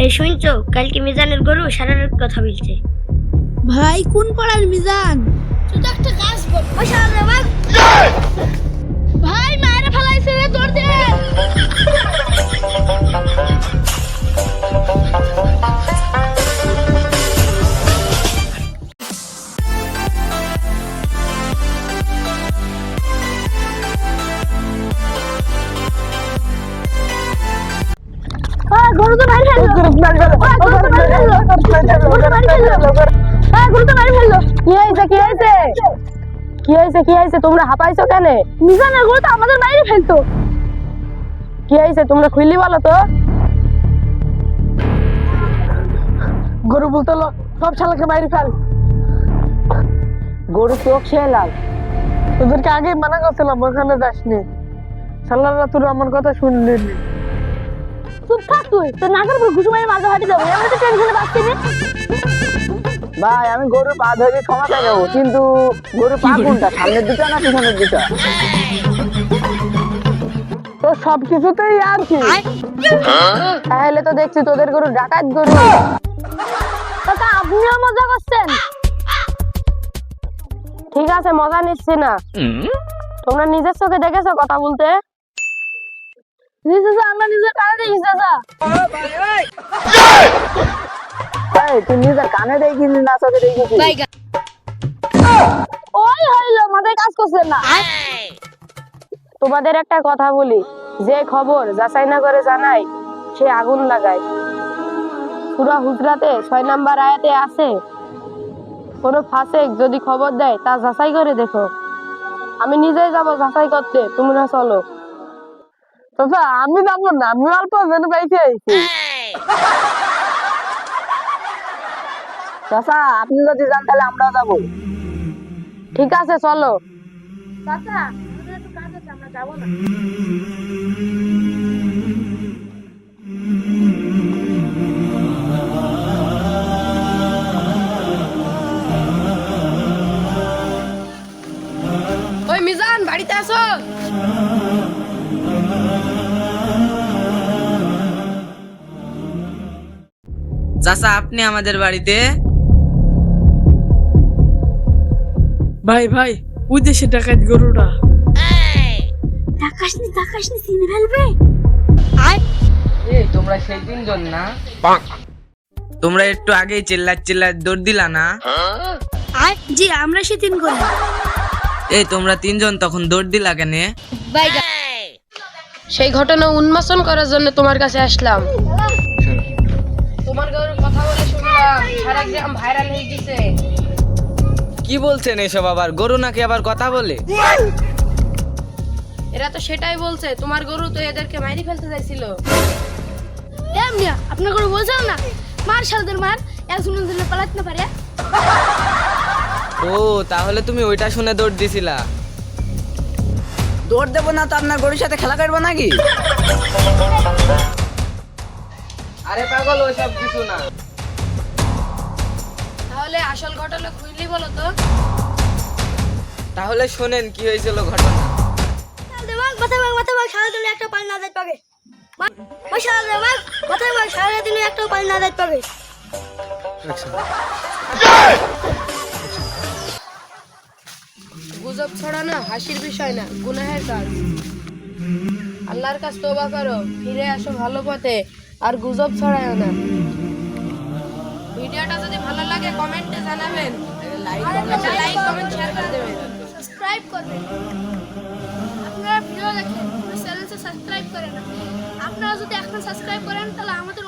এই শুনছো, কালকে মিজানের গরু সারা রাত কথা বলছে। ভাই কোন পাড়ার মিজান? তুই তো একটা কাজ বল, ওই সারা রাত ভাই মায়েরা ফেলাইছে রে, তোর দে। গরু তো মারি ফেললো, গরু তো মারি ফেললো, গরু তো মারি ফেললো। কি হয়েছে কি হয়েছে কি হয়েছে কি হয়েছে? তোমরা হাঁপাইছো কেন? মিজানের গরু তো আমাদের মারি ফেলতো। কি হয়েছে তোমরা খুললি বলো তো। গরু বলতো সব শালাকে মারি ফেল। গরু চোখ সে লাল। তোদেরকে আগে মানা করছিলাম ওখানে যাসনি, শালারা তোর আমার কথা শুনলি নি। চুপ থাক তুই, তোর নাকের উপর ঘুষু মারি মাঝে হাঁটি যাবো, এমন তো টেনশনে পাচ্ছি না। ভাই আমি গরুর পা ধরে ক্ষমাতে যাবো, কিন্তু গরুর পা কোনটা, সামনের দিকে না পিছনের দিকে? তো সবকিছুতেই আর কি। তাহলে তো দেখছি তোদের গরু ডাকাত গরু। কাকা আপনিও মজা করছেন? ঠিক আছে মজা নিচ্ছি না, তোমরা নিজের চোখে দেখেছো কথা বলতে? আমরা নিজের কানে দেখি চাচা। তুই নিজের কানে দেখিস না চোখে দেখিস? ওই হইলো মাথায় কাজ করছে না। তোমাদের একটা কথা বলি, যে খবর যাচাই না করে জানাই সে আগুন লাগায়। সূরা হুজরাতে 6 নাম্বার আয়াতে আছে, কোনো ফাসেক যদি খবর দেয় তা যাচাই করে দেখো। আমি নিজেই যাব যাচাই করতে, তোমরা চলো। চাচা আমি যাবো না, আমি অল্প জেনে পাইছি। চাচা আপনি যদি যান তাহলে আমরাও যাবো। ঠিক আছে চলো। চাচা আমাদের একটু কাজ আছে, আমরা যাবো না। ওই মিজান বাড়িতে আসো। চাচা আপনি আমাদের বাড়িতে? ভাই ভাই ওই দেশে ডাকাত গরুটা। তাকাসনি চিনে ফেলবে। তোমরা সেই তিনজন না? তোমরা একটু আগেই চিল্লায় দৌড় দিলা না? জি আমরা সে তিন করি। তোমরা তিনজন তখন দৌড় দিলা কেন? সেই ঘটনা উন্মোচন করার জন্য তোমার কাছে আসলাম। তোমার গরুর কথা বলে শুনলাম সারা গ্রাম ভাইরাল হয়ে গেছে। কি বলছেন এসব? আবার গরু নাকি আবার কথা বলে? এরা তো সেটাই বলছে, তোমার গরু তো এদেরকে মারি ফেলতে চাইছিল। আপনার গরু বলছেন না, মার শালদের মার, একজন পালাতে না পারে। ও তাহলে তুমি ওইটা শুনে দৌড় দিছিলা? দৌড় দেবো না তো আপনার গরুর সাথে খেলা করবো নাকি? আরে পাগল ওইসব কিছু না। তাহলে আসল ঘটনা খুললি বলো তো। তাহলে শোনেন কি হয়েছিল ঘটনা। একটা পাল না যাইতে পারে। সারাদিন একটা পাল না যাইতে পারে। গুজব ছড়ানো হাসির বিষয় না, গুনাহের কাজ। আল্লাহর কাছে তওবা করো, ফিরে আসো ভালো পথে, আর গুজব ছড়ায় না। ভিডিওটা যদি ভালো লাগে কমেন্টে জানাবেন, লাইক কমেন্ট শেয়ার করে দেবেন, সাবস্ক্রাইব করবেন। আপনারা ভিডিও দেখেন, চ্যানেলটা সাবস্ক্রাইব করেন না। আপনারা যদি এখন সাবস্ক্রাইব করেন তাহলে আমাদের